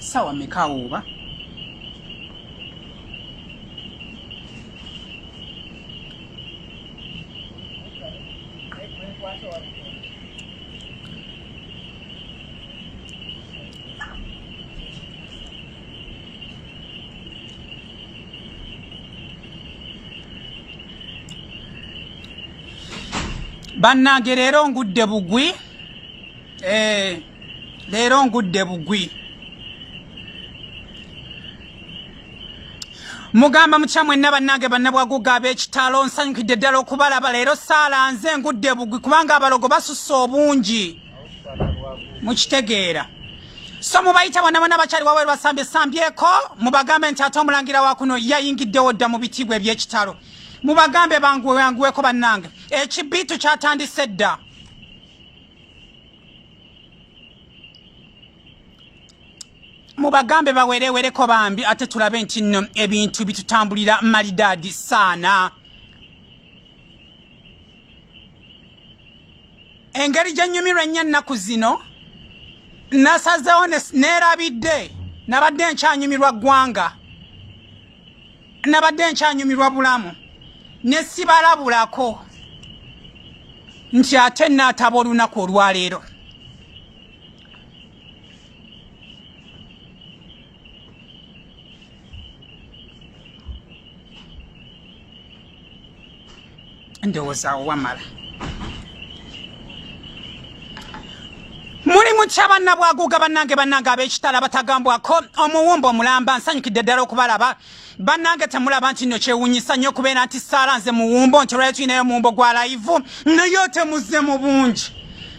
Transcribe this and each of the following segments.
sawa mekawuba bannange leero ngudde bugwi leero ngudde bugwi mugamba mukya mwenna bannange bannabwaguga ab'ekitalo nsanyukidde ddala okubalaba leero saala nze ngudde bugwi kubanga abalogo basusse obungi mukitegeera so mubayita bonna bonna bakyali waweeru basambyeko mubagambe nti ate omulangira wa kuno yayingiddewo dda mu bitibwa eby'ekitalo mubagambe banguweko bannange ekibiitu kyatandise dda mubagambe bawerewereko bambi ate tulabe nti nno ebintu bitutambulira malidaadi saana engeri gye nnyumirwa ennyo ennaku zino nasazeewo neerabidde nabadde nkyanyumirwa ggwanga nabadde nkyanyumirwa bulamu ne sibalabulako nti ate naataba olunaku olwaleero ndowooza wamala muli mutya bannabwaguga bannange ab'ekitala batagambwako omuwumba omulamba nsanyukidde ddala okubalaba bannange temulaba nti nno kyewunyisa nnyo okubeera nti saala nze muwumbo nti olwali tulinayo muwumbo gwa laivu naye temuzze mu bungi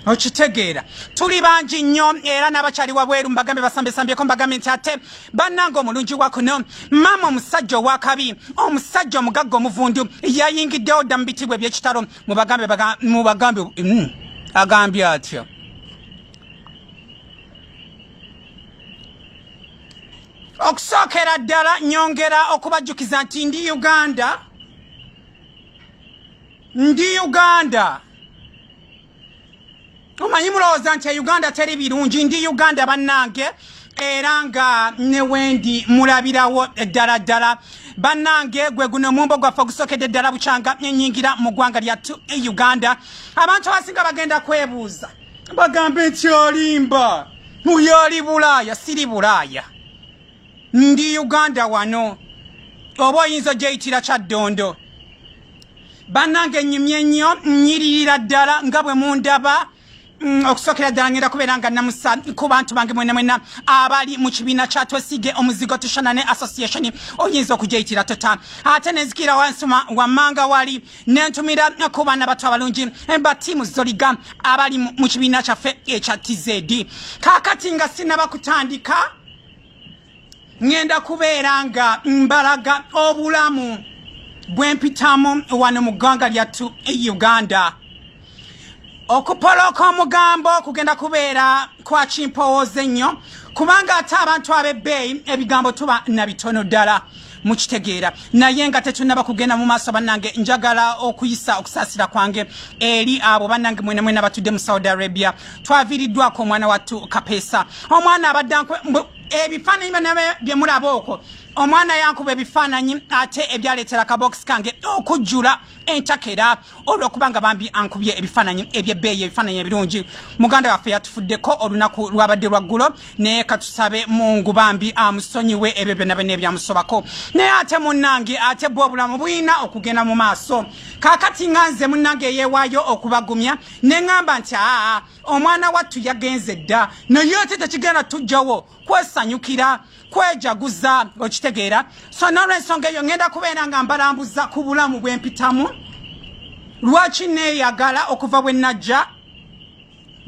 okitegeera tuli bangi nnyo era n'abakyali wabweru mbagambe basambesambyeko mbagambe nti ate bannange omulungi wa kuno maama omusajja owakabi omusajja omugagga omuvundu yayingiddewo dda mu bitibwa eby'ekitalo mubagambe agambye atya okusookera ddala nyongera okubajjukiza nti ndi Uganda omanyi mulowooza nti Uganda teri birungi ndi Uganda bannange era nga ne wendi mulabirawo ddala bannange gwe guno mumbo gwaffe ogusookedde ddala bukyanga ennyingira mu ggwanga lyattu Uganda abantu abasinga bagenda kwebuuza bagambe nti olimba oyo oli Bulaaya siri Bulaaya ndi Uganda wano oba oyinza ogyeyitira Kyaddondo bannange nnyumye nnyo nyiririra ddala nga bwe mundaba okusookera ddala ngenda kubeera nga namusa ku bantu bange mwenna abali mu kibiina kya Twesige omuzigo tushonane association oyinza okugyeyitira tota ate nenzikira wansi wammanga wali nentumira ku baana bato abalungi batiimu zoliga abali mu kibiina kyaffe ekya TZD kaakati nga sinaba kutandika ngenda kubeera nga mbalaga obulamu bwempitamu wano mu ggwanga lyattu Uganda okupoloka omugambo kugenda kubeera kwa kimpowooza ennyo kubanga ate abantu ab'ebbeeyi ebigambo tuba nabitono ddala mukitegeera naye nga tetunaba kugenda mu maaso bannange njagala okuyisa okusaasira kwange eri abo bannange mwenna batudde mu Saudi Arabia twaviiriddwako omwana wattu Kapeesa omwana abadde ebifaananyi bye mulaba okwo omwana yankuba ebifaananyi ate ebyaleetera kabox kange okujjula entakera olw'okubanga bambi ankubye ebifaananyi ebyebbeeyi ebifaananyi ebirungi muganda waffe yatufuddeko olunaku lwabadde lwaggulo naye katusabe Mungu bambi amusonyiwe ebyo byonna byonna ebyamusobako naye ate munnange ate bwe obulamu buyina okugenda mu maaso kaakati nga nze munnange eyeewaayo okubagumya ne ŋŋamba nti omwana wattu yagenze dda naye ate tekigenda tujjawo kwesanyukira kwejaguza okitegeera so n'olw'ensonga eyo ngenda kubeera nga mbalambuza ku bulamu bw'empitamu lwaki neeyagala okuva bwe najja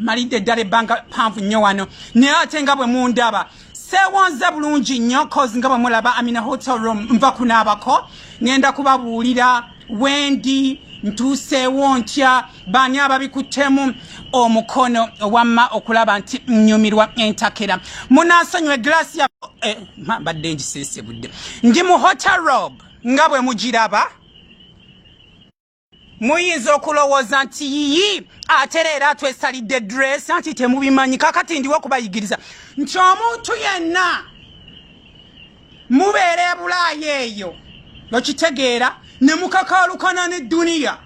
malidde ddala ebbanga panvu nnyo wano naye ate nga bwe mundaba seewonze bulungi nnyo cause nga bwe mulaba Amina Hotel Room nva kunaabako ngenda kubabuulira wendi ntuuseewo ntya baani ababikuttemu omukono wamma okulaba nti nnyumirwa entakera munansonyiwe glaasi ya badde ngisensebudde ndi mu Hotel Room nga bwe mugiraba muyinza okulowooza nti yiyi ate era twesalidde dress anti temubimanyi kakati ndiwo okubayigiriza nti omuntu yenna mubeera ebulaaya eyo okitegeera ne mukakaalukana n'edduniya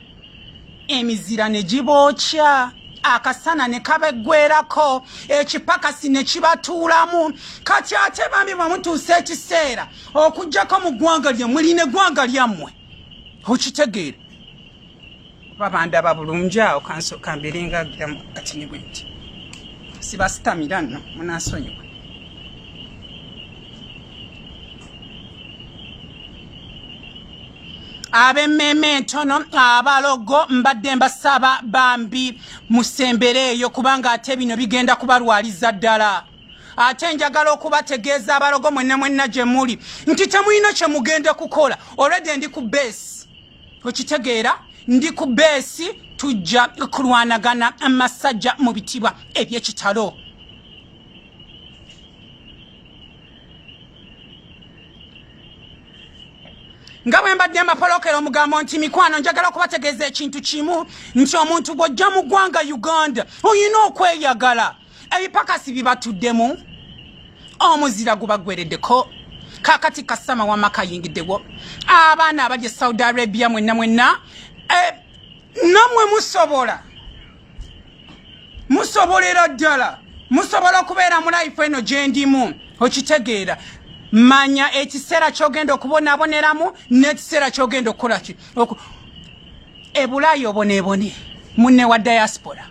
emizira ne gibookya akasana ne kabeggwerako ekipakasi ne kibatuulamu kati ate bambi bamutuusa ekiseera okuggyako mu ggwanga lyammwe lina eggwanga lyammwe okitegeera babandaba bulungi awo kambeerenga kati ne bwe nti sibasitamira nno munansonyiwa ab'emmeme entono abalogo mbadde mbasaba bambi musembereeyo kubanga ate bino bigenda kubalwaliza ddala ate njagala okubategeeza abalogo mwenna gye muli nti temulina kye mugenda kukola olwedde ndi ku beesi okitegeera ndi ku beesi tujja kulwanagana amasajja mu bitibwa eby'ekitalo nga bwe mbadde mbapolokera omugambo nti mikwano njagala okubategeeza ekintu kimu nti omuntu bw'ojja mu ggwanga Uganda olina okweyagala ebipakasi bibatuddemu omuzira gubagwereddeko kakati kasama wamma kayingiddewo abaana abali e Saudi Arabia mwenna nammwe musobolera ddala musobola okubeera mu life eno gye ndimu okitegeera manya ekiseera kyogenda okubonaaboneramu n'ekiseera kyogenda okukola ki ebulaayi oboneebone munne wa diaspora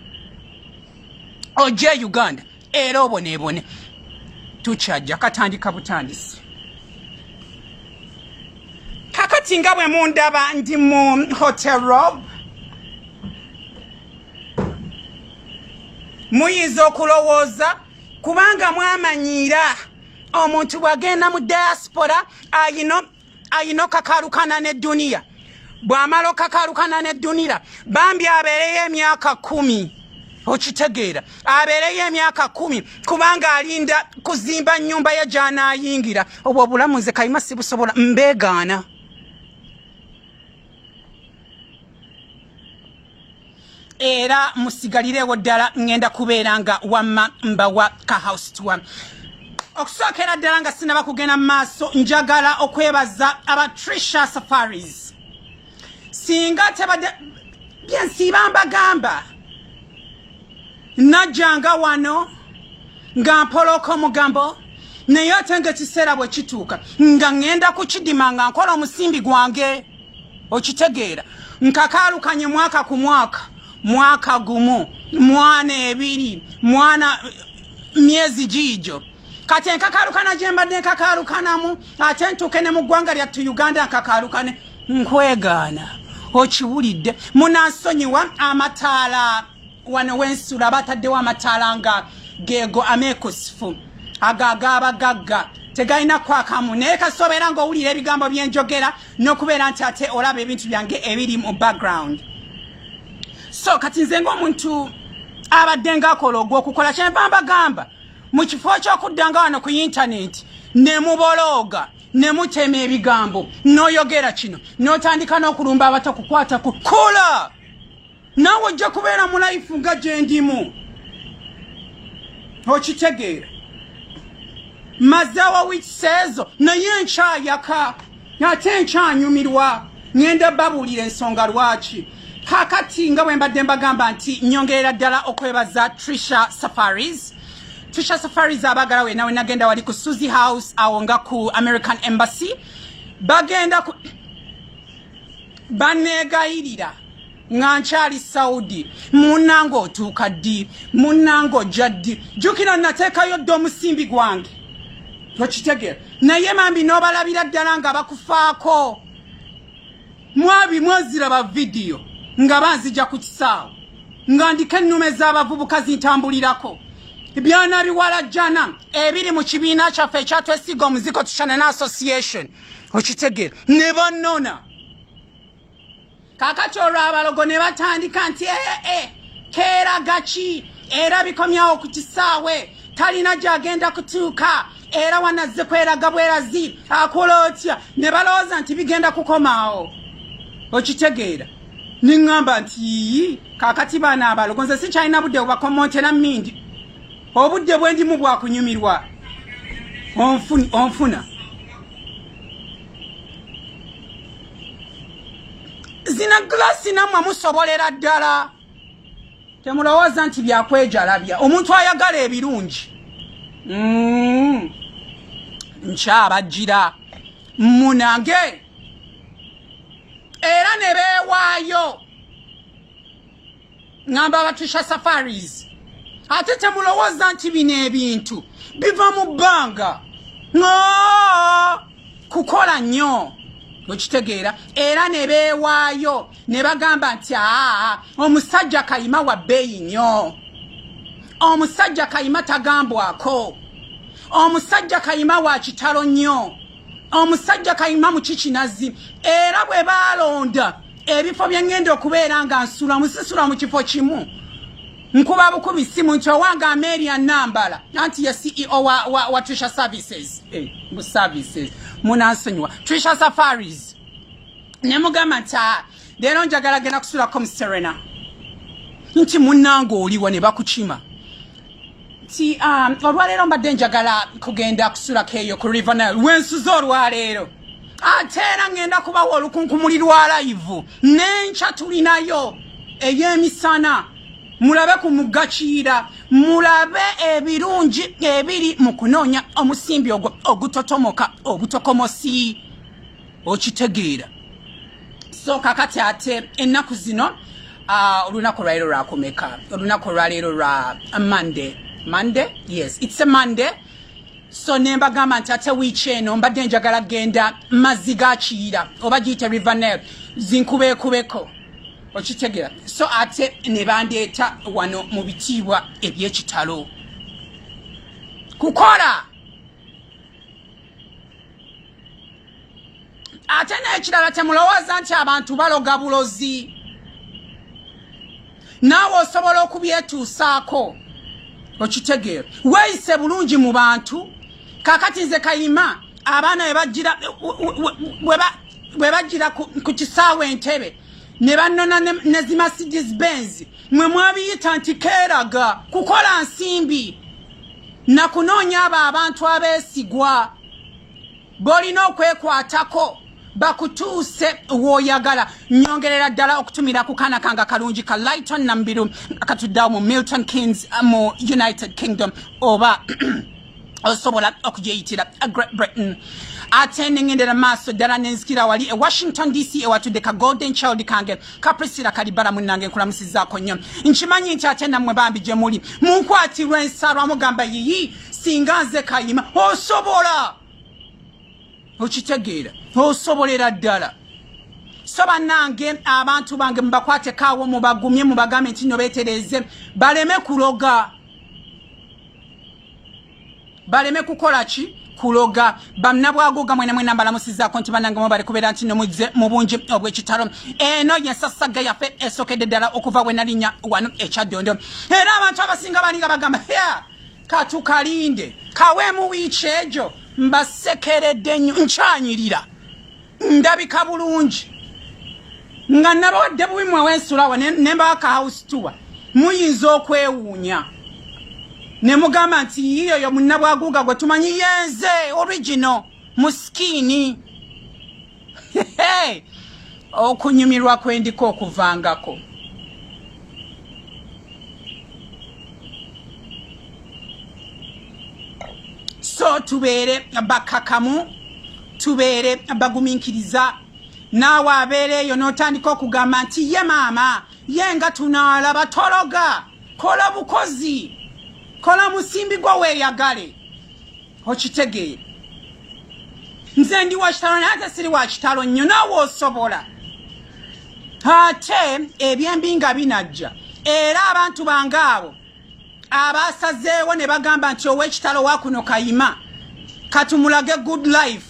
ojje Uganda era oboneebone tukyajja katandika butandisi kakati nga bwe mundaba ndi mu hotel rob muyinza okulowooza kubanga mwamanyiira omuntu bwagenda mu diaspora ayino kakalukana n'edduniya bw'amala okakalukana n'edduniya bambi abeereyo emyaka 10 okitegeera abeereyo emyaka 10 kubanga alinda kuzimba nnyumba ye gy'anaayingira obwo obulamu nze Kayima sibusobola mbeegaana era musigalirewo ddala ngenda kubeera nga wamma mbawa ka house tour okusookera ddala nga sinaba kugenda mu maaso njagala okwebaza aba Trisha Safaris singa tebadde byensiiba mbagamba najjanga wano nga mpolooka omugambo naye ate ng'ekiseera bwe kituuka nga ŋŋenda kukidima nga nkola omusimbi gwange okitegeera nkakaalukanye mwaka ku mwaka gumu mwana 2 mwana myezi giijo kati enkakaalukana gye mbadde nkakaalukanamu ate ntuuke ne mu ggwanga lyattu Uganda nkakaalukane nkwegaana okiwulidde munansonyiwa amataala wano wensula bataddewo amataala nga geego ameekusifu agagabagagga tegalina kwakamu naye kasobeera ng'owulira ebigambo byenjogera n'okubeera nti ate olaba ebintu byange ebiri mu background so kati nze ng'omuntu abadde ng'akola ogw'okukola kyenva mbagamba mu kifo ky'okuddanga wano ku intaneti ne mubolooga ne mutema ebigambo n'oyogera kino n'otandika n'okulumba abato kukwata ku kola naawe ojja kubeera mu life nga gye ndimu okitegeera mazawa wikiseezo naye nkyayaka ate nkyanyumirwa ngenda babuulira ensonga lwaki kakati nga bwe mbadde mbagamba nti nyongerera ddala okwebaza Trisha Safaris abagala we nagenda wali ku Suzy House awo nga ku American Embassy bagenda baneegayirira nga nkyali Saudi munnange otuuka ddi munnange ojja ddi jjukira nateekayo dda omusimbi gwange okitegeera naye mambi n'obalabira ddala nga bakufaako mwaziraba vidiyo nga banzija ku kisaawo nga ndiko ennume z'abavubuka zintambulirako byana biwalajjana ebiri mu kibiina kyaffe ekyatwesiga omuziko Tushana Association okitegeera ne bannona kakati olwo abalogo ne batandika nti keeraga ki era bikomyawo ku kisaawe talina gy'agenda kutuuka era wanazze kweraga bwerazi akola otya ne balowooza nti bigenda kukomaawo okitegeera Ningamba nti kakati bana abalogonze si China budde obakomontera mindi. Obudde bwendi mu bwa kunyumirwa. Onfuna. Zina glasi namwe musobolera ddala. Temulowooza nti byakwejalabya. Omuntu ayagala ebirungi. Nkyabajjira. Munange. Era ne beewaayo. Ngamba Patricia Safaris. Ate temulowooza nti bino ebintu biva mu bbanga. Kukola nnyo. Okitegeera. Era ne beewaayo ne bagamba nti omusajja Kayima wa bbeeyi nnyo. Omusajja Kayima tagambwako. Omusajja Kayima wa kitalo nnyo. Omusajja Kayima mu kikinazi. Era bwe balonda ebifo bye ngenda okubeera nga nsula musisula mu kifo kimu. Nkuba bukubi simu nti owange Amelia Nambala anti ye CEO wa Trisha Services. Bu services. Munansonyiwa. Trisha Safaris. Ne mugamba nti leero njagala genda kusulako mu Serena. Nti munnange oliwa ne bakukima. Ti olwaleero mbadde njagala kugenda kusulako eyo ku River Nile. Wensuza olwaleero. Ate era ngenda kubawa olukunkumuli lwa live. N'enkya tulinayo ey'emisana. Mulabe ku mugakiira. Mulabe ebirungi ebiri mu kunoonya omusimbi ogutotomoka obutokomosi. Okitegeera. So kakati ate ennaku zino olunaku lwaleero lwakomeka. Olunaku lwaleero lwa Monday? Yes, it's a Monday. So nembagamba nti ate wiiki eno mbadde njagala genda mazzi ga Kiyira oba giyite River Nile zinkubeekubeko. Okitegeera. So ate ne bandeeta wano mu bitiibwa eby'ekitalo. Kukola. Ate n'ekirala temulowooza nti abantu baloga bulozi. Naawe osobola okubyetuusaako. Okitegeera. Weeyise bulungi mu bantu. Kakati nze Kayima abaana bwe bajjira ku kisaawe Entebbe ne bannona ne zi Mercedes Benz mwe mwabiyita nti keeraga kukola nsimbi na kunoonya abo abantu abeesigwa b'olina okwekwatako bakutuuse w'oyagala. Nyongerera ddala okutumira ku kaana kange kalungi ka Lighton Nambiru akatuddawo mu Milton Keynes mu United Kingdom oba osobola okujeyitira Great Britain. Ate nengendera maaso ddala nenzikira wali Washington DC ewatudde ka Golden Child kange ka Priscilla Kalibala munnange nkulamusizaako nnyo. Nkimanyi nti ate nammwe bambi gye muli munkwatirwa ensalo amugamba yiyi singa nze Kayima osobola. Okitegeera. Osobolera ddala. So bannange abantu bange mubakwate kaawo mubagumye mubagambe nti nno beetereze baleme kuloga. Baleme kukola ki? Kuloga. Bannabwagoga mwene mwena mbalamusizaako nti bannange mubale kubeera nti nno muzze mu bungi obw'ekitalo. Eno yensasaga yaffe esookedde ddala okuva bwe nalinnya wano ekyaddondo. Era abantu abasinga balinga bagamba katukalinde kaweemu wiiki egyo mbasekeredde nnyo nkyanyirira ndabika bulungi nga nabawadde bubi mwe wensulawa ne mbaka house tour muyinza okwewuunya ne mugamba nti yiyo munnabwaguuga gwe tumanyi yenze original muskini. Okunyumirwa kwendiko okuvangako. So tubeere bakakamu, tubeere baguminkiriza. Naawe abeereeyo n'otandika okugamba nti ye maama yenga tunaalaba tologa. Kola bukozi. Kola musimbi gwo weeyagale. Okitegeera. Nze ndi wa kitalo naye ate siri wa kitalo nnyo naawe osobola. Ate ebyembi nga binajja. Era abantu bange abo abasazeewo ne bagamba nti ow'ekitalo wa kuno Kayima katumulage good life.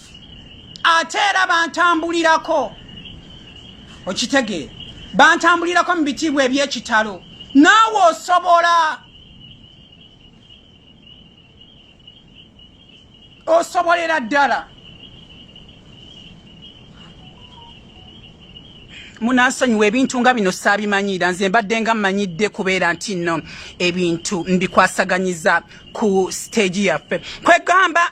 Ate era bantambulirako. Okitegeera. Bantambulirako mu bitiibwa eby'ekitalo. Naawe osobola. Osobolera ddala. munasonyiwa ebintu nga bino saabimanyira nze mbadde nga mmanyidde kubeera nti nno ebintu mbikwasaganyiza ku stage yaffe kwegamba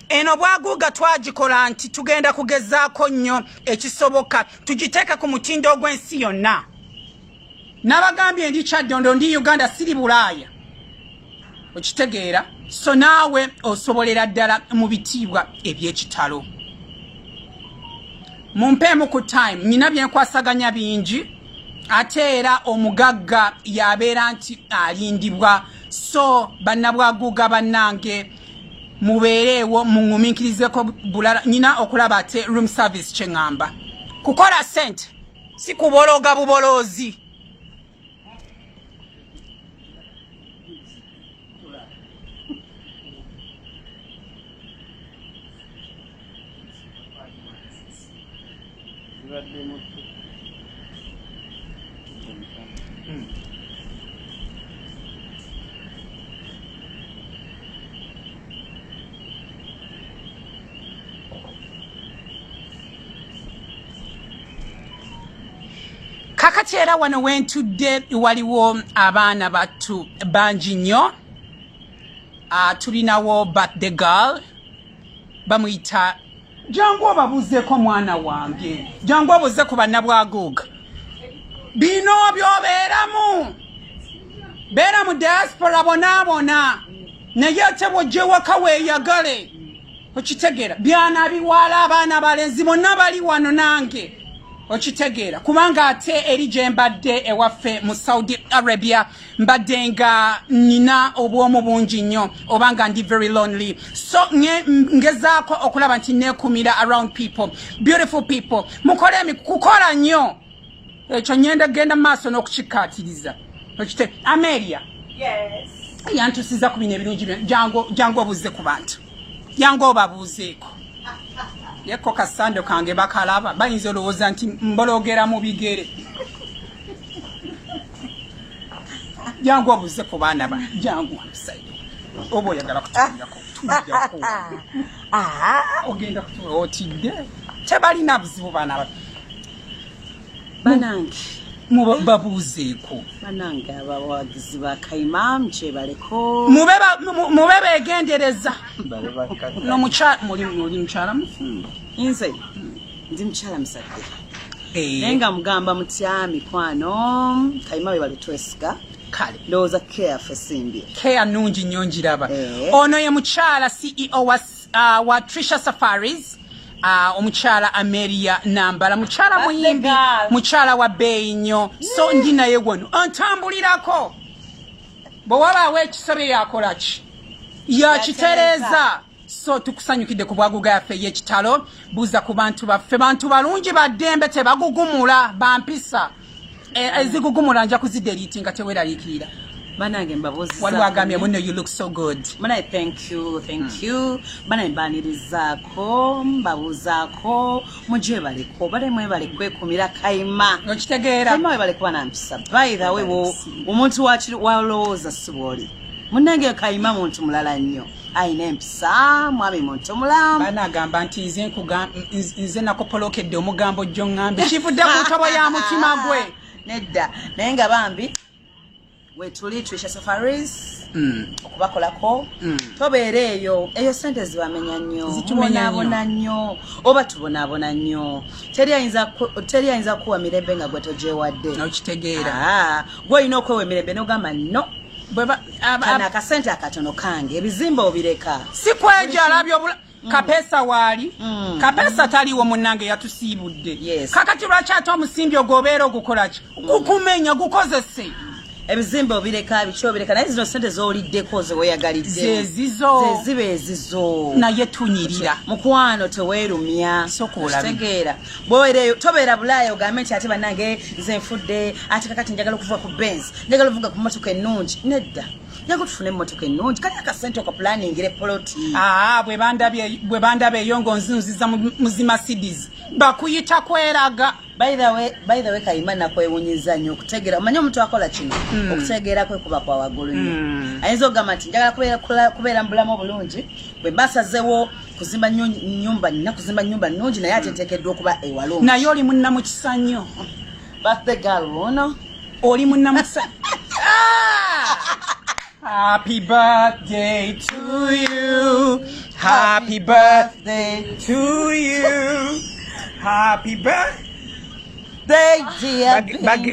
eno bwaguuga twagikola nti tugenda kugezaako nnyo ekisoboka tugiteeke ku mutindo ogw'ensi yonna n'abagambye ndi Kyaddondo ndi Uganda siri Bulaaya okitegeera so naawe osobolera ddala mu bitiibwa eby'ekitalo mumpeemu ku time nina byenkwasaganya bingi ate era omugagga yabeera nti alindibwa so bannabwaguuga bannange mubeereewo muŋŋumiikirizeko bulala nina okulaba ate room service kye ŋŋamba kukola sente si kubologa buboloozi kakati era wano wentudde waliwo abaana battu bangi nnyo tulinawo birthday girl bamuyita jangu obabuzeeko mwana wange jangu obuze ku bannabwaguuga bino byobeeramu beera mu diaspora bonaabona naye ate bw'ojja ewaka weeyagale okitegeera byana biwaala abaana balenzi bonna bali wano nange okitegeera kubanga ate eri gye mbadde ewaffe mu Saudi Arabia mbadde nga nina obwomu bungi nnyo oba nga ndi very lonely so ngezaako okulaba nti neekumira around people beautiful people mukole kukola nnyo ekyo nyenda genda mu maaso n'okukikkaatiriza okite Amelia yes yantusiza ku bino ebirungi jangu obuze ku bantu jangu obabuuzeeko yeko kasando kange bakalaba bayinza olowooza nti mbologera mu bigere jangu obuze ku baana ba jangu saidi oba oyagala kutulirako ogenda kutula otidde tebalina buzibu baana ba banange babuuzeeko banange abawagizi ba Kayima mukyebaleko mube beegendereza muli mukyala mufumbo nze ndi mukyala musadde naye nga mugamba mutya mikwano Kayima we balitwesiga kale ndowooza care fesimbye care nungi nnyo njiraba ono ye mukyala CEO wa Trisha Safaris omukyala Amelia Nambala mukyala muyimbi mukyala wa bbeeyi nnyo so ndi naye wano antambulirako bwe wabaawo ekisobe yakola ki yakitereeza so tukusanyukidde ku bwaguuga yaffe ey'ekitalo buuza ku bantu baffe bantu balungi baddembe tebagugumula bampisa ezigugumula nja kuzideriiti nga teweraliikirira banange mbabuuziza waliwo agambye muno you look so good manaye thank you banaye mbanirizaako mbabuuzaako mujye baleko balemwe balekwekumira Kayima okitegeera Kayima we balekuba nampisa by the way omuntu walowooza sibwoli munnange Kayima muntu mulala nnyo ayina empisa mwami muntu mulamu banagamba nti nze nakopolokedde omugambo jjo ŋŋambe kivudde ku ntobo ya mutima gwe nedda naye nga bambi wetuli Trisha Safaris okubakolako tobeera eyo sente zibamenya nnyo tubonaabona nnyo oba tubonaabona nnyo teri ayinza kuwa mirembe nga gwe togyewadde okitegeera gwe olina okwewa emirembe nogamba no kana akasente akatono kange ebizimba obireka si kweja alabye kapesa waali kapesa taliwo munnange yatusiibudde kakati lwaki ate omusimbi ogwobeera ogukola ki gukumenya gukozese ebizimba obireka bikyobireka naye zino sente zoliddeko zeweyagalidde zeziba ezizo naye tunyirira mukwano teweerumya tegeera bwoereyo tobeera Bulaaya ogambe nti ate bannange nze nfudde ate kakati njagala okuvuga ku Benz njagala okuvuga ku mmotoka ennungi nedda njagala tufune emmotoka ennungi kali akasente okaplaningire poloti bwe bandaba eyo ng'onzinziza muzima cities bakuyita kweraga by the way Kayima nakwewunyiza nnyo okutegeera omanye omuntu akola kino okutegeera kwe kuba kwa waggulu nnyo ayinza okugamba nti njagala kubeera mu bulamu obulungi bwe basazewo kuzimba nyumba nnungi naye ate nteekeddwa okuba ewala naye oli munna mu kisa nnyo birthday girl uno. Oli munnamusa. Happy birthday to you. Happy birthday to you. Happy birthday.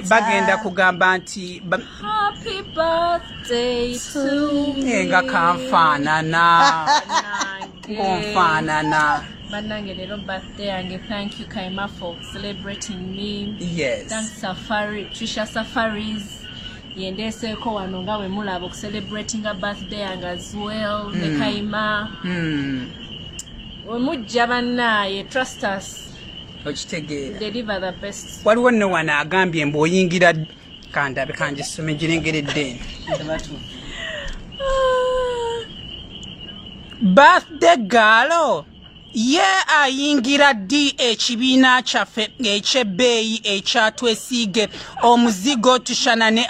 Bagenda kugamba nti happy birthday to you. Nga kanfaanana. Konfaanana. Banange lero birthday yange. Thank you Kayima for celebrating me. Yes. Thanks Trisha Safaris. Yendeseeko wano nga we mulaba celebrating a birthday yange as well. Ne Kayima. We mujja bannaye, trust us. Okitegeera. Deliver the best. Waliwo nno wano agambye mbu oyingira kandabe kangisome girengeredde. Birthday girl. Ye ayingira ddi ekibiina kyaffe ekyebbeeyi ekyatwesiige omuzigo tushanane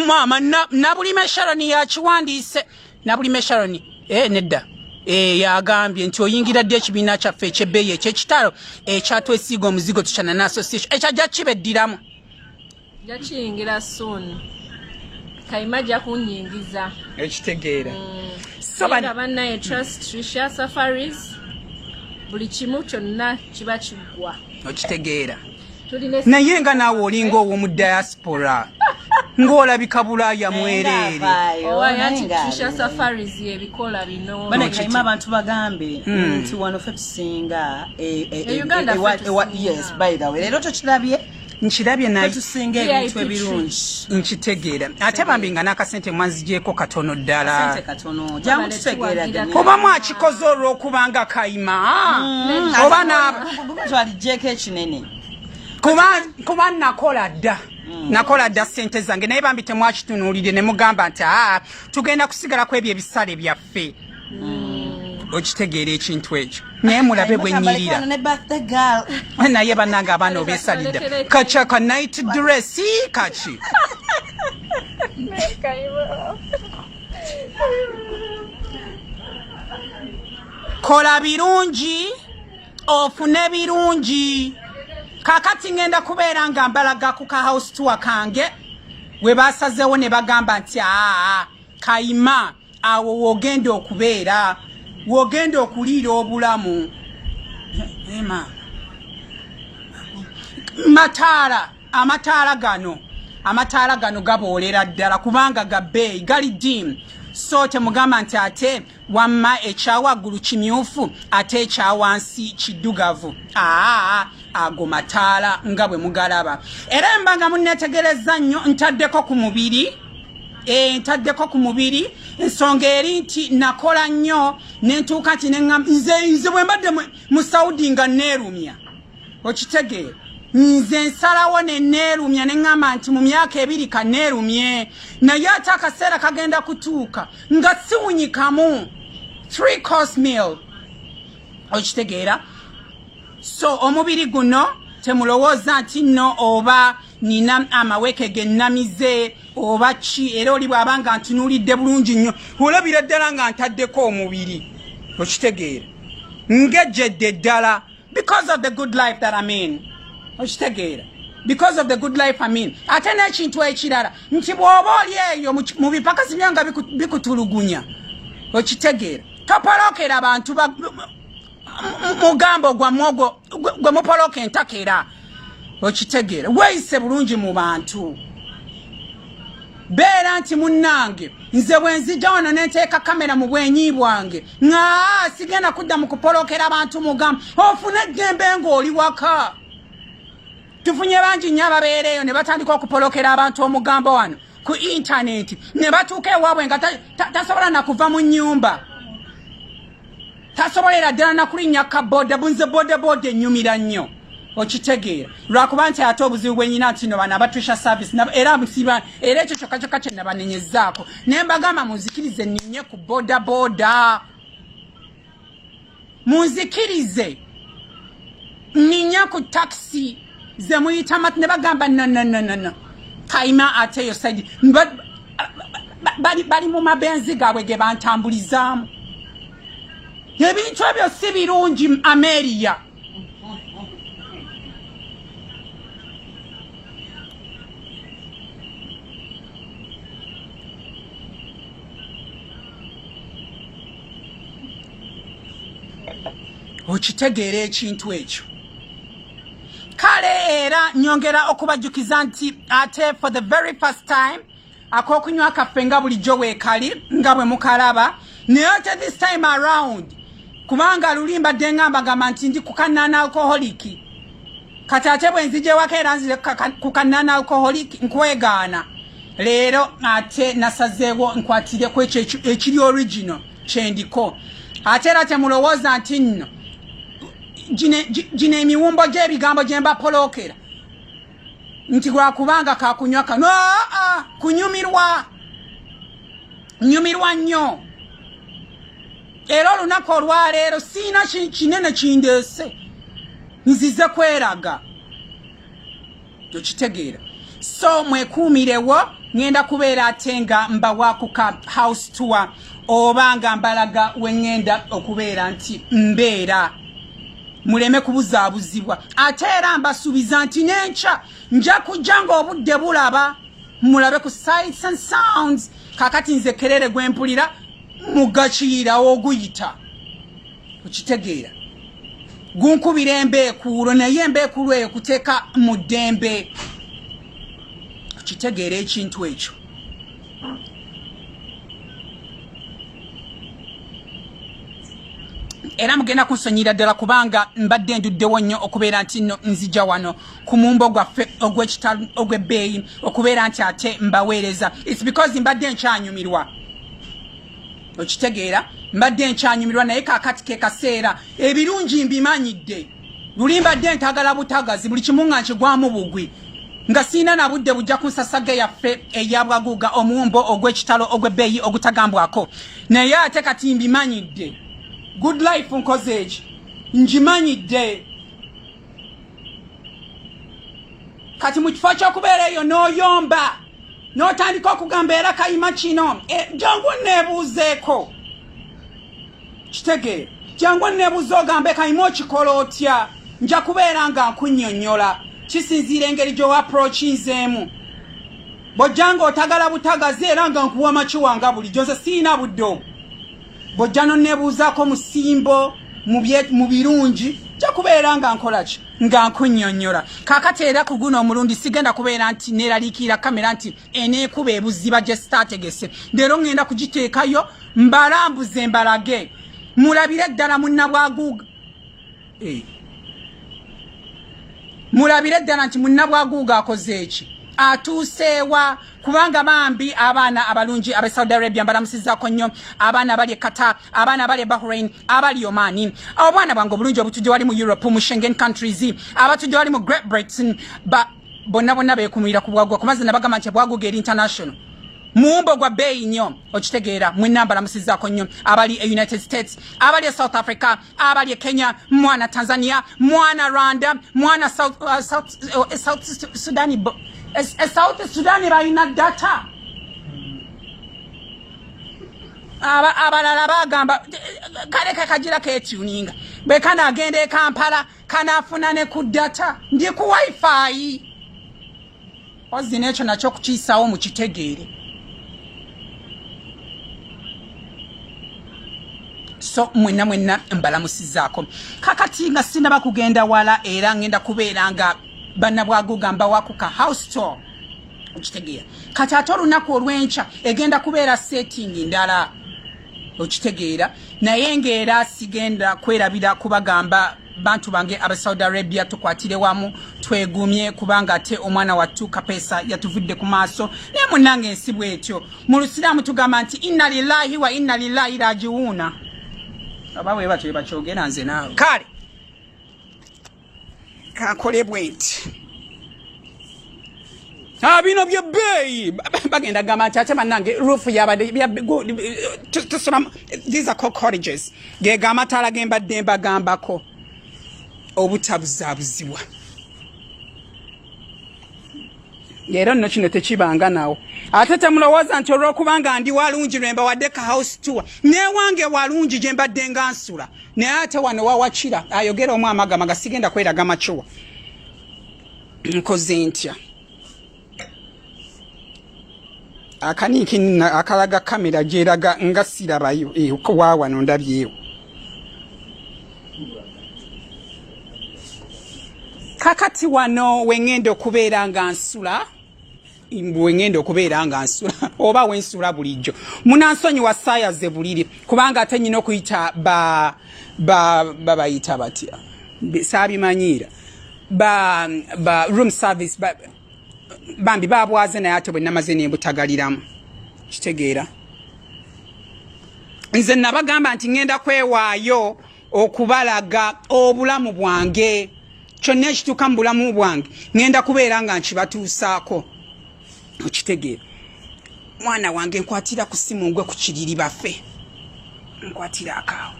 mama nabulime Sharoni yakiwandiise nabulime Sharoni nedda yagambye nti oyingira ddi ekibiina kyaffe ekyebbeeyi ekyekitalo ekyatwesiige omuzigo tushanane association ekyajja kibeddiramu jakiyingira soon Kayima jakunyingiza ekitegeera bannaye trust Trisha Safaris buli kimu kyonna kiba kiggwa okitegeera naye nga naawe olinga ow'omu diaspora ng'olabika bulaaya mwereere Trisha Safaris ebikola bino bane Kayima abantu bagambe nti wano ffe tusinga yes by the way lero tokirabye nkirabye naye tusinga ebintu ebirungi nkitegeera ate bambi nga n'akasente mwanzigyeko katono ddala jamu tutegeera oba mwakikoze olw'okubanga Kayima oba twalijjeko ekinene kuba nakola dda sente zange naye bambi temwakitunuulire ne mugamba nti tugenda kusigalako ebyo ebisale byaffe okitegeera ekintu ekyo naye mulabe bwe nnyirira naye bannange abaana obeesalidda kaca ka night dress kaki kola birungi ofune birungi kakati ngenda kubeera nga mbalaga ku ka house tour kange we basazeewo ne bagamba nti Kayima awo wogenda okubeera wogenda okuliira obulamu amataala gano gaboolera ddala kubanga gabbeeyi gali dim so temugamba nti ate wamma ekyawaggulu kimyufu ate ekyawansi kiddugavu ago mataala nga bwe mugalaba era embanga munnetegereza nnyo ntaddeko ku mubiri ensonga eri nti nakola nnyo nentuuka nti nze bwe mbadde mu Saudi nga neerumya okitegeera nze nsalawo neerumya neŋŋamba nti mu myaka 2 kaneerumye naye ate akaseera kagenda kutuuka nga siwunyikamu 3 course meal okitegeera so omubiri guno temulowooza nti nno oba nina amaweke gennamize oba ki era oli bw'abanga ntunuulidde bulungi nnyo olabira ddala nga ntaddeko omubiri okitegeera ngejjedde ddala because of the good life that I'm in okitegeera because of the good life I'm in ate n'ekintu ekirala nti bw'oba oli eyo mu bipakasi byo nga bikutulugunya okitegeera topolokera abantu mugambo gwamwogo gwe mupoloka entakera okitegeera weeyise bulungi mu bantu beera nti munnange nze bwe nzija wano nenteeka kamera mu bwenyi bwange sigenda kudda mu kupolokera abantu mugambo ofune eddembe ng'oli waka tufunye bangi nnyo ababeereeyo ne batandika okupolokera abantu omugambo wano ku intaneti ne batuuka ewaabwe nga tasobola nakuva mu nnyumba tasobolera ddala nakulinnya kaboda bunze bodaboda ennyumira nnyo okitegeera lwakuba nti ate obuzibu bwenyina nti no bano abatrisha service era musiba era ekyo kyokka kyokka kye nabanenyezzaako naye mbagamba munzikirize nninye ku bodaboda munzikirize nninye ku taxi ze muyita mati ne bagamba no Kayima ate yo saidi bali mu mabenzi gaabwe ge bantambulizaamu ebintu ebyo si birungi Ameriya okitegeera ekintu ekyo kale era nyongera okubajjukiza nti ate for the very first time akokunywa kaffe nga bulijjo weekali nga bwe mukalaba naye ate this time around kubanga lulimba dengamba gamba nti ndi kukanana alcoholic kati ate bwe nzije waka era nzire kukanana alcoholic nkwegaana leero ate nasazeewo nkwatire ku ekyo ekiri original kyendiko ate era temulowooza nti nno gino emiwumbo gy'ebigambo gye mbapolokera nti lwakubanga kakunywa kano nyumirwa nnyo era olunaku olwaleero siina kinene kindeese nzize kweraga tokitegeera so mwekuumirewo ngenda kubeera ate nga mbawakuka house tour oba nga mbalaga wengenda okubeera nti mbeera muleme kubuzaabuzibwa ate era mbasuubiza nti n'enkya nja kujja ng'obudde bulaba mulabe ku sights and sounds kakati nze kerere gwempulira mugakiira oguyita okitegeera gunkubira embeekuulo naye embeekuulo eyo kuteeka mu ddembe okitegeera ekintu ekyo era mugenda kunsonyira ddala kubanga mbadde nduddewo nnyo okubeera nti nno nzija wano ku mumbo gwaffe ogw'ekitalo ogw'ebbeeyi okubeera nti ate mbaweereza its because mbadde nkyanyumirwa okitegeera mbadde nkyanyumirwa naye kaakati ke kaseera ebirungi mbimanyidde luli mbadde ntagala butagazi buli kimu nga nkigwamu bugwi nga siina na budde bujja kunsasage yaffe eyabwaguuga omumbo ogw'ekitalo ogw'ebbeeyi ogutagambwako naye ate kati mbimanyidde good life nkoze eki njimanyidde kati mu kifo ky'okubeera eyo n'oyomba n'otandika okugamba era Kayima kino jangu neebuuzeeko kitegeera jangu neebuuze ogambe Kayima okikola otya nja kubeera nga nkunnyonnyola kisinziira engeri gy'oapproachinzeemu bw'ojjanga otagala butagazi era nga nkuwa makiwanga bulijjo nze siina budde obwo bw'ojja nonneebuuzaako musimbo mu birungi nja kubeera nga nkolaki nga nkunnyonnyola kaakati era ku guno omulundi sigenda kubeera nti neeraliikirira kamera nti eneekuba ebuziba gye sitaategese leero ŋŋenda kugiteekayo mbalambuze mbalage mulabire ddala munnabwaguuga mulabire ddala nti munnabwaguuga akoze eki atuuseewa kubanga bambi abaana abalungi ab'e Saudi Arabia mbalamusizaako nnyo abaana abali e Qatar abaana abali e Bahrain abali Oman obwana bwange obulungi obutujja wali mu Europe mu Schengen countries abatujja wali mu Great Britain bonna beekumira ku bwagwa kumaze nabagamba nti bwaguga eri international mumbo gwa bbeeyi nnyo okitegeera mwenna mbalamusizaako nnyo abali e United States abali e South Africa abali e Kenya mwana Tanzania mwana Rwanda mwana South Sudan South Sudan balina data abalala bagamba kale kakagira ketuninga bwe kana agenda e Kampala kanafuna ne ku data ndi ku wifi ozina ekyo nakyo kukiisaawo mu kitegeere so mwenna mbalamusizaako kakati nga sinaba kugenda wala era ngenda kubeera nga bannabwaguuga mbawakuka house tour okitegeera kati ate olunaku olw'enkya egenda kubeera setting ndala okitegeera naye ng'era sigenda kwerabira kubagamba bantu bange aba Saudi Arabia tukwatire wamu twegumye kubanga ate omwana wattu Kapeesa yatuvudde ku maaso naye munnange ensi bwetyo mu Lusiraamu tugamba nti inna lillahi wa inna lillahi rajiuna abawe batyo bakyogera nze naawe kale kakolebwe nti bino byebbeeyi bagenda gamba nti ate bannange ruufu yabadde these are called cottages gega amataala gembadde mbagambako obutabuzaabuzibwa era nno kino tekibanga nawo ate temulowooza nti olw'okubanga ndi walungi lwemba wadde ka house tour newange walungi gye mbadde nga nsula naye ate wano wawakira ayogera omu amagamaga sigenda kweraga makiwa nkoze ntya akaniiki akalaga kamera gyeraga nga sirabayo waawano ndabyewo kakati wano wengendo kubeera nga nsula oba wensula bulijjo munansonyi wa saayaze buliri kubanga ate nyina okuyita babayita batya saabimanyiira ba room service bambi babwaze naye ate bwe namaze nebutagaliramu kitegeera nze nabagamba nti ngenda kwewaayo okubalaga obulamu bwange kyonna ekituuka mu bulamu bwange ngenda kubeera nga nkibatuusaako okitegeera mwana wange nkwatira ku simu ngwe ku kiriri baffe nkwatira akaawo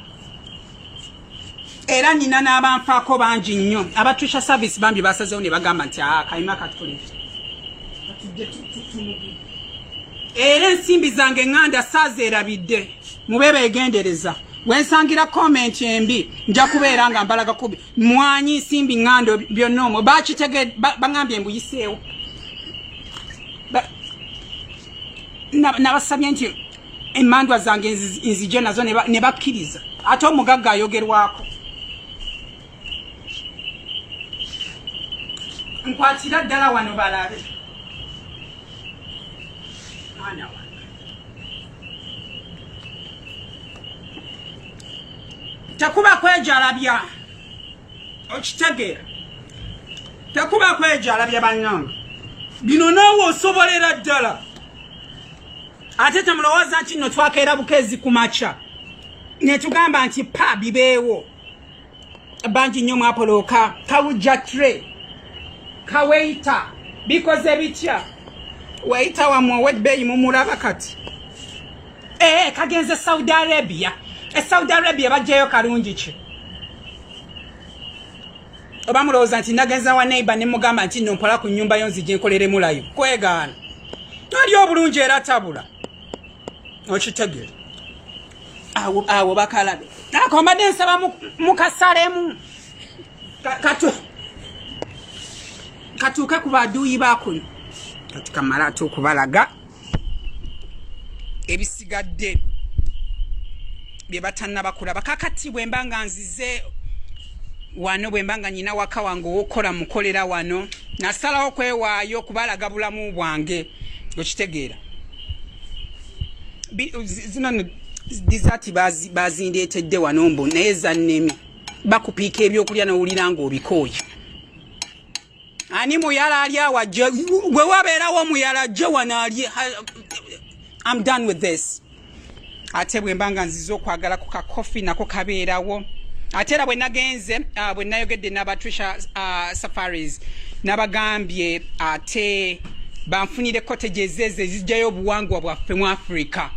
era nina n'abanfaako bangi nnyo abatusha service bambi basazeewo ne bagamba nti Kayima katukolera era ensimbi zange ŋŋanda saazeerabidde mube beegendereza wensangira comment embi nja kubeera nga mbalaga kubi mwanyi nsimbi ŋŋando byonna omwo baŋambye mbuyiseewo nabasabye nti emmandwa zange nzije nazo ne bakkiriza ate omugagga ayogerwako nkwatira ddala wano balabe mwana wange tekuba kwejalabya okitegeera tekuba kwejalabya bannange bino naawe osobolera ddala ate temulowooza nti nno twakeera bukeezi ku makya netugamba nti pa bibeewo bangi nnyo mwapolooka kawujja tre kaweita bikoze bitya weita wamwe owedbeeyi mumulaba kati kagenze Saudi Arabia Saudi Arabia bajjayo kalungi ki oba mulowooza nti nagenza wa neighbor ne mugamba nti nno mpola ku nnyumba yo nzije nkoleremu layo kwegaana ali obulungi era tabula okitegeera awo bakalabe akombadde nsaba mukasalemu katuuke ku baduuyi bakuno kati kamala ate okubalaga ebisigadde bye batannabakulaba kakati bwe mba nga nzize wano bwe mba nga nyina waka wange owokola mukolera wano nasalawo kwewaayo kubalaga bulamu bwange okitegeera zino dizati bazindeetedde wano mbu naye zannemi bakupiika ebyokulya nowulira nga obikooye ani muyala ali awajje gwe wabeerawo muyala ajje wano ali I'm done with this ate bwe mbanga nzize okwagala ku kakofi nako kabeerawo ate era bwe nagenze bwe nayogedde n'abatusha safaris n'abagambye ate banfunire cottages ezo ezijjayo obuwangwa bwaffe mu Africa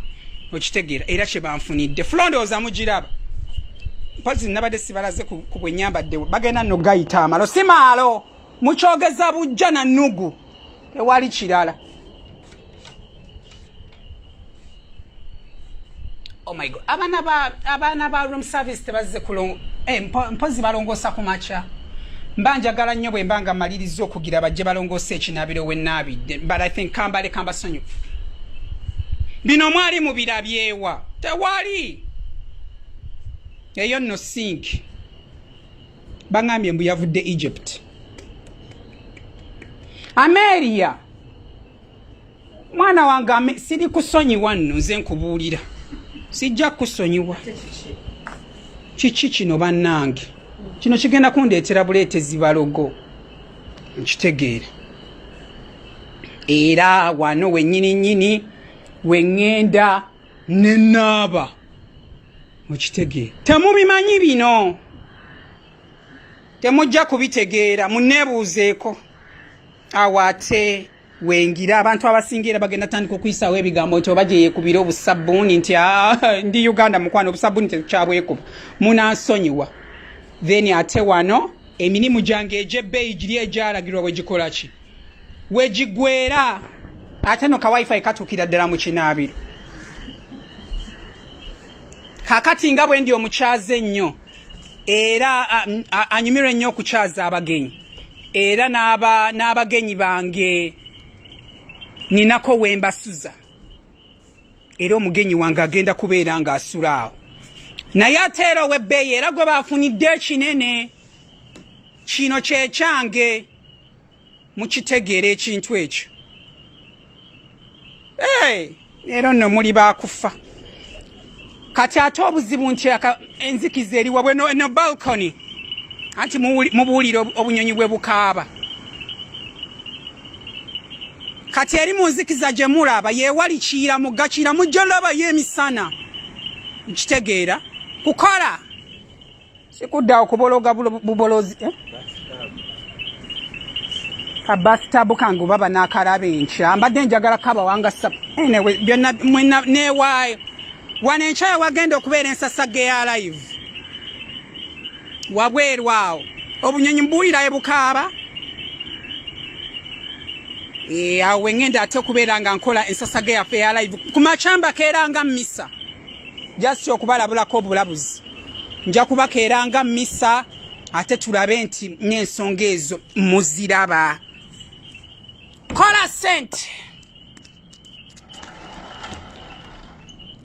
okitegeera era kye banfunidde fulondooza mugiraba mpozi nabadde sibalaze ku bwe nyambadde bagenda nno gayita amalo si maalo mukyogeza bujja na nnugu tewali kirala oh my god abaana ba room service tebazze mpozi balongoosa ku makya mba njagala nnyo bwe mbanga maliriza okugira bajje balongoosa ekinaabiro we naabidde but I think kamba sonyu bino mwali mubirabyewa tewali eyo nno sink bangambye mbu yavudde Egypt Ameria mwana wange siri kusonyiwa nno nze nkubuulira sijja kusonyiwa kiki kino bannange kino kigenda kundeetera buleetezi balogo nkitegeere era wano wennyini wengenda nenaaba mukitegeere temubimanyi bino temujja kubitegeera munneebuuzeeko awate wengira abantu abasingira bagenda tandika okuyisaawo ebigambo nti oba gye yeekubira obusabbuuni nti ndi Uganda mukwano obusabbuuni tekyabwekuba munansonyiwa then ate wano emirimu gyange egy'ebbeeyi giri egyalagirwa bwegikola ki wegigwera ate no ka wifi katuukira ddala mu kinaabiro kakati nga bwe ndi omukyaze ennyo era anyumirwa ennyo okukyaza abagenyi era n'abagenyi bange ninako wembasuza era omugenyi wange agenda kubeera nga asula awo naye ate era ow'ebbeeyi era gwe baafunidde ekinene kino kyekyange mukitegeera ekintu ekyo leero nno muli baakufa kati ate obuzibu nti enzikiza eri wabwe no balcony anti mubuulire obunyonyi bwe bukaaba kati eri mu nzikiza gye mulaba yeewali kiira mugga kiira mujja labayo emisana nkitegeera kukola sikuddawo kubologa bubolozi kabasitabu kangu baba n'akalaba enkya mbadde njagala kabawanga sapu anyway byonna mwena neewaayo wano enkya wagenda okubeera ensasage ya live wabweru awo obunyonyi mbuwulirayo bukaaba awo wengenda ate okubeera nga nkola ensasage yaffe ya live ku makyamba keeranga mmisa just okubalabulako obulabuzi nja kubakeeranga mmisa ate tulabe nti n'ensonga ezo muziraba kola sente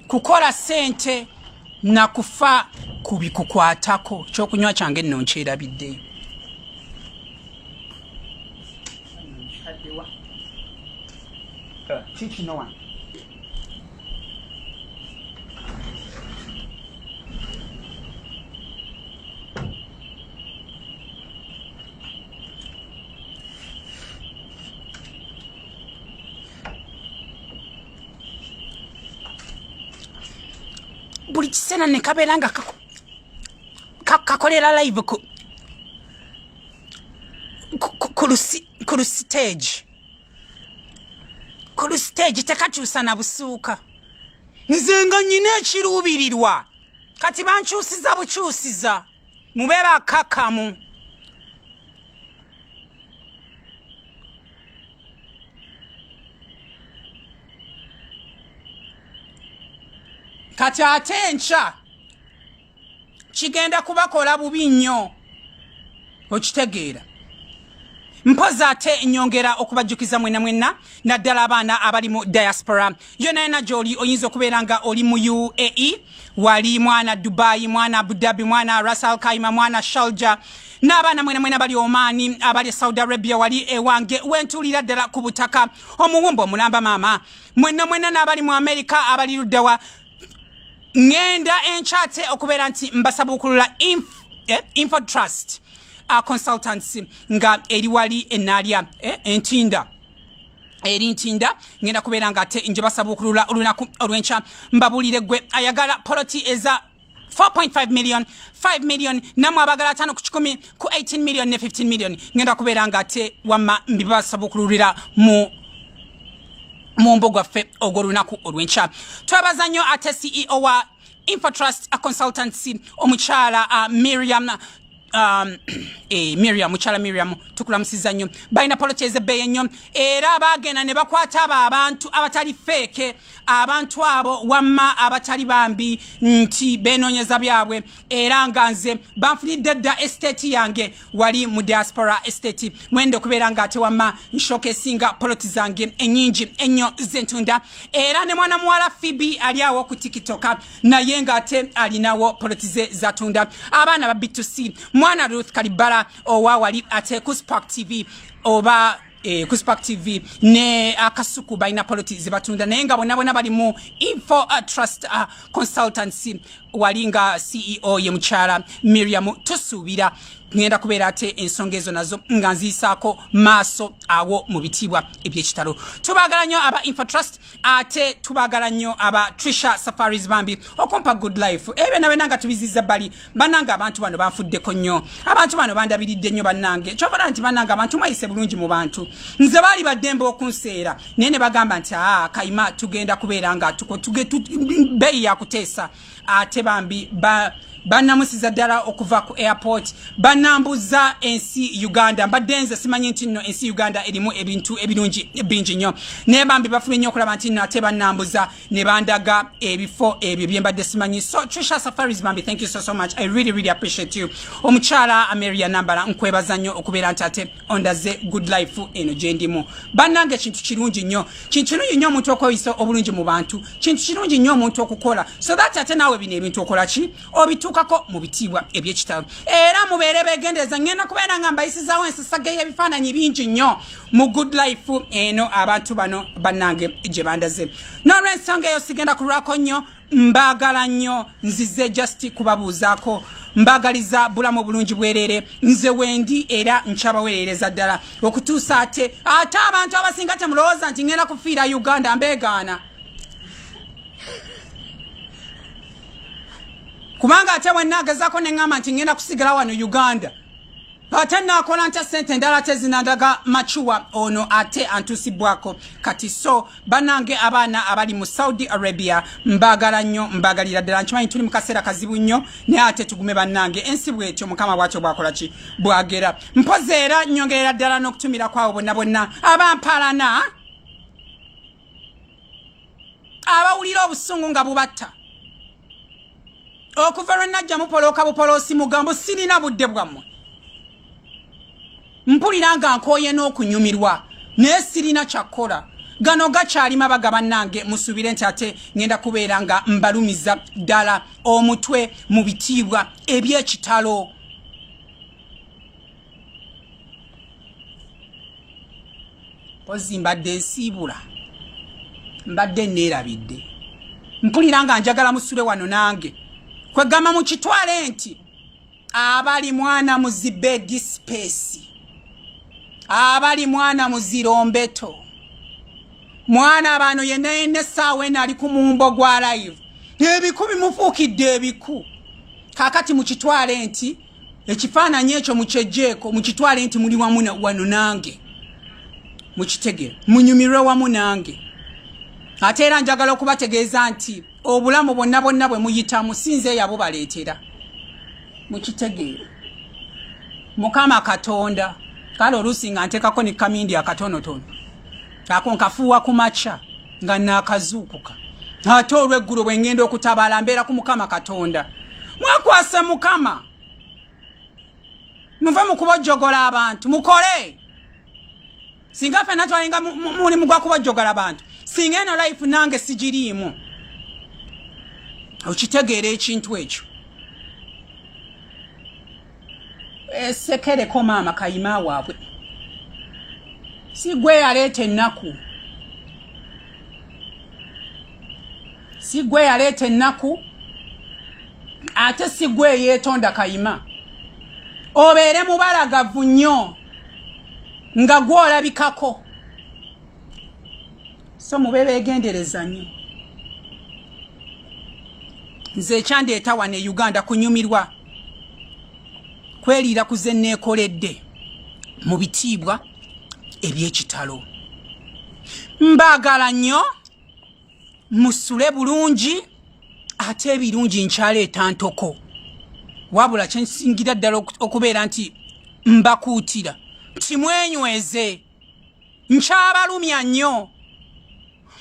kukola sente nakufa kubikukwatako kyokunywa kyange nno nkyerabiddeyo kikino wano buli kiseera ne kabeera nga kakolera live ku lustage tekakyusa na busuuka nze nga nnyina ekiruubirirwa kati bankyusiza bukyusiza mube bakakamu kati ate enkya kigenda kubakola bubi nnyo okitegeera mpozi ate nyongera okubajjukiza mwenna naddala abaana abali mu diaspora yona gy'oli oyinza okubeera nga oli mu UAE wali mwana Dubai mwana Abu Dhabi mwana Ras Kayima mwana Sharjah n'abaana mwena bali Omani abali Saudi Arabia wali ewange wentuulira ddala ku butaka omuwumba omulamba maama mwena n'abali mu America abali luddawa ngenda enchate okubeera nti mbasabukulula Info Trust consultancy nga eri wali enalya entinda eri ntinda ngenda kubeera nga ate nje basabukulula olunaku olwencha mbabulire gwe ayagala poloti eza 4.5 million 5 million namwe abagala 5 ku 10 ku 18 million ne 15 million ngenda kubeera nga ate wamma mbibasabukululira mu mumbo gwaffe ogw'olunaku olwencha twabaza nnyo ate CEO wa Infotrust consultancy omukyala Miriam Miriam tukulamusiza nnyo balina poloteze beye nnyo era bagenda ne bakwata abantu abatali feke abantu abo wamma abatali bambi nti benonyeza byabwe era nga nze banfunidde dda estate yange wali mu diaspora estate mwendo kubeera nga ate wamma nshoke singa poloti zange ennyingi ennyo zentunda era ne mwana muwala Phoebe ali awo ku TikTok naye nga ate alinawo polotize zatunda abaana ba B2C mwana Ruth Kalibala owa wali ate ku Spark TV oba ku Spark TV ne akasuku baina politi zibatunda naye nga bonna bali mu Info Trust consultancy walinga CEO ye mukyala Miriam tusuubira ngenda kubeera ate ensonga ezo nazo nga nziisaako maaso awo mu bitibwa eby'ekitalo tubagala nnyo aba Info Trust ate tubagala nnyo aba Trisha Safaris bambi okumpa good life ebe nawe nanga tubiziza bali bananga abantu bano banfuddeko nnyo abantu bano bandabiridde nnyo bannange kyobala nti bannanga abantu mwayise bulungi mu bantu nze baali baddembe okunseera naye ne bagamba nti Kayima tugenda kubeera nga beeyi yakuteesa ate bambi bannamusiza ddala okuva ku airport bannambuza ensi Uganda mbaddenze simanyi nti nno ensi Uganda erimu ebintu ebirungi bingi nnyo naye bambi bafubye nnyo okulaba nti nno ate bannambuza ne bandaga ebifo ebyo bye mbadde simanyi. So Trisha Safaris bambi, thank you so much. I really appreciate you. Omukyala Ameria Nambala nkwebaza nnyo okubeera nti ate ondaze good life eno gye ndimu. Bannange kintu kirungi nnyo, kintu kirungi nnyo omuntu okweyisa obulungi mu bantu, kintu kirungi nnyo omuntu okukola so that ate naawe bino ebintu okola ki obituukako mu bitiibwa eby'ekitalo era mubeere beegendereza. Ngenda kubeera nga mbayisizaawo ensasage y'ebifaananyi bingi nnyo mu good life eno abantu bano bannange gye bandaze. N'olw'ensonga eyo sigenda kulwako nnyo, mbaagala nnyo, nzize just kubabuuzaako, mbagaliza bulamu bulungi bwerere, nze wendi era nkyabaweerereza ddala okutuusa ate abantu abasinga temulowooza nti ngenda kufiira Uganda mbeegaana. Kubanga ate wennagezaako ne ŋŋamba nti ngenda kusigala wano Uganda ate naakola ntya ssente endala tezinandaga machuwa ono ate antuusibwako kati. So bannange abaana abali mu Saudi Arabia mbaagala nnyo, mbaagalira ddala, nkimanyi tuli mu kaseera kazibu nnyo naye ate tugume bannange, ensi bw'etyo Mukama bw'atyo bwakola ki bwagera. Mpozi era nnyongerera ddala n'okutumira kwawo bonna abampalana abawulira obusungu nga bubatta okuva lwe najja mupolooka bupoloosi mugambo sirina budde bwammwe. Mpulira nga nkooye n'okunyumirwa naye sirina kyakkola. Gano gakyalima baga bannange, musuubire nti ate ngenda kubeera nga mbalumiza ddala omutwe mu bitiibwa eby'ekitalo. Pozi mbadde nsiibula, mbadde neerabidde. Mpulira nga njagala musule wano nange kwegamba mu kitwale nti abali mwana muzibe dispace, abali mwana muzirombeto, mwana bano yenna essaawa eno ali ku mumbo gwa live ebiku bimufuukidde ebiku. Kaakati mu kitwale nti ekifaananyi ekyo mukyegyeeko, mu kitwale nti muli wamu wano nange, mukitegere munyumirwe wamu nange. Ate era njagala okubategeeza nti obulamu bonna bwe muyitamu sinze yabo baleetera, mukitegeere. Mukama Katonda kale oluusi nga nteekako ne kamindi akatonotono ako nkafuuwa ku makya nga naakazuukuka, ate olw'eggulu bwe ngenda okutabaala mbeera ku Mukama Katonda. Mwakwasa Mukama, muve mu kubojjogola abantu, mukole. Singa ffenna twalinga mulimu gwa kubojjogola abantu, singa eno life nange sigiriimu. Okitegeera ekintu ekyo. Esekereko maama Kayima waabwe, si gwe yaleeta ennaku, si gwe yaleeta ennaku, ate si gwe yeetonda Kayima. Obeere mubalagavu nnyo nga gwolabikako, so mube beegendereza nnyo. Nze ekyandeeta wano e Uganda kunyumirwa, kweriira kuze neekoledde mu bitiibwa eby'ekitalo. Mbaagala nnyo, musule bulungi, ate ebirungi nkyaleeta ntoko. Wabula kyensingira ddala okubeera nti mbakuutira timwenyweze, nkyabalumya nnyo.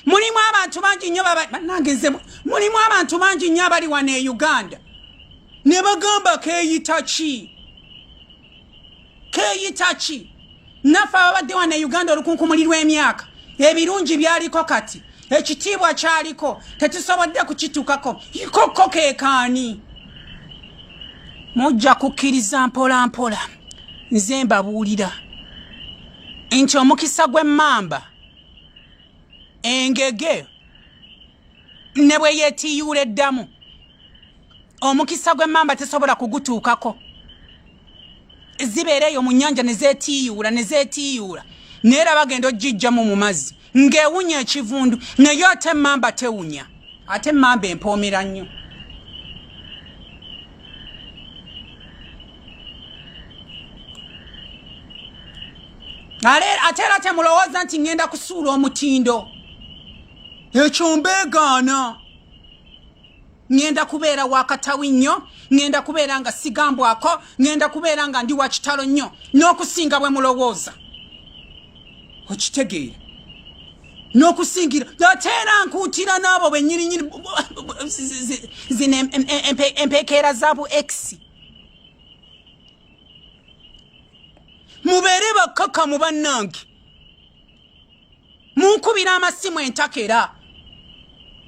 Mulimu abantu bangi nnyo bannange, nze mulimu abantu bangi nnyo abali wano e Uganda ne bagamba keeyita ki, keeyita ki. Naffe ababadde wano e Uganda olukunkumuli lw'emyaka ebirungi byaliko, kati ekitiibwa kyaliko tetusobodde kukituukako. Ikokko keekaani. Mujja kukkiriza mpola mpola, nze mbabuulira nti omukisa gw'emmamba engege ne bwe yeetiiyuula eddamu, omukisa gw'emmamba tesobola kugutuukako. Zibeera eyo mu nnyanja ne zeetiiyuula neera bagenda ogijjamu mu mazzi ng'ewunya ekivundu, naye ate emmamba tewunya. Ate emmamba empoomera nnyo. Ate era temulowooza nti ngenda kusuula omutindo, ekyo mbeegaana. ngenda kubeera wakatawi nnyo, ngenda kubeera nga sigambwako, ngenda kubeera nga ndi wa kitalo nnyo n'okusinga bwe mulowooza. Okitegeera n'okusingira ate era nkuutira n'abo bennyininyini zino empekeera za bu x. Mubeere bakkakkamu bannange, munkubira amasimu entakera,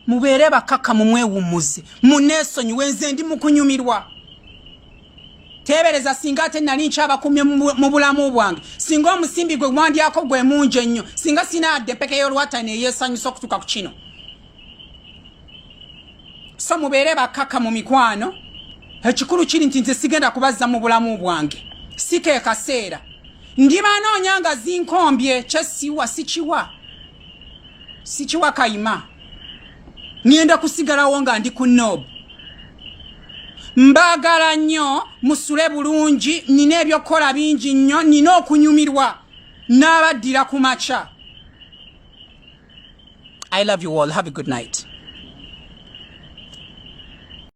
mubeere bakkakkamu mwewummuze, munneesonyiwe, nze ndi mukunyumirwa. Tebereza singa ate nali nkyabakumye mu bulamu bwange, singa omusimbi gwe gwandyako gwe mungi ennyo, singa sinaadde empeke y'olwata neyeesanyusa okutuuka ku kino. So mubeere bakkakkamu mikwano, ekikulu kiri nti nze sigenda kubazza mu bulamu bwange, si ke kaseera. Ndibanoonya nga zinkombye, kyesiwa sikiwa Kayima. Ngenda kusigalawo nga ndi ku noobu. Mbagala nnyo, musule bulungi, nina ebyokukola bingi nnyo, nina okunyumirwa, n'abaddira ku makya. I love you all. Have a good night.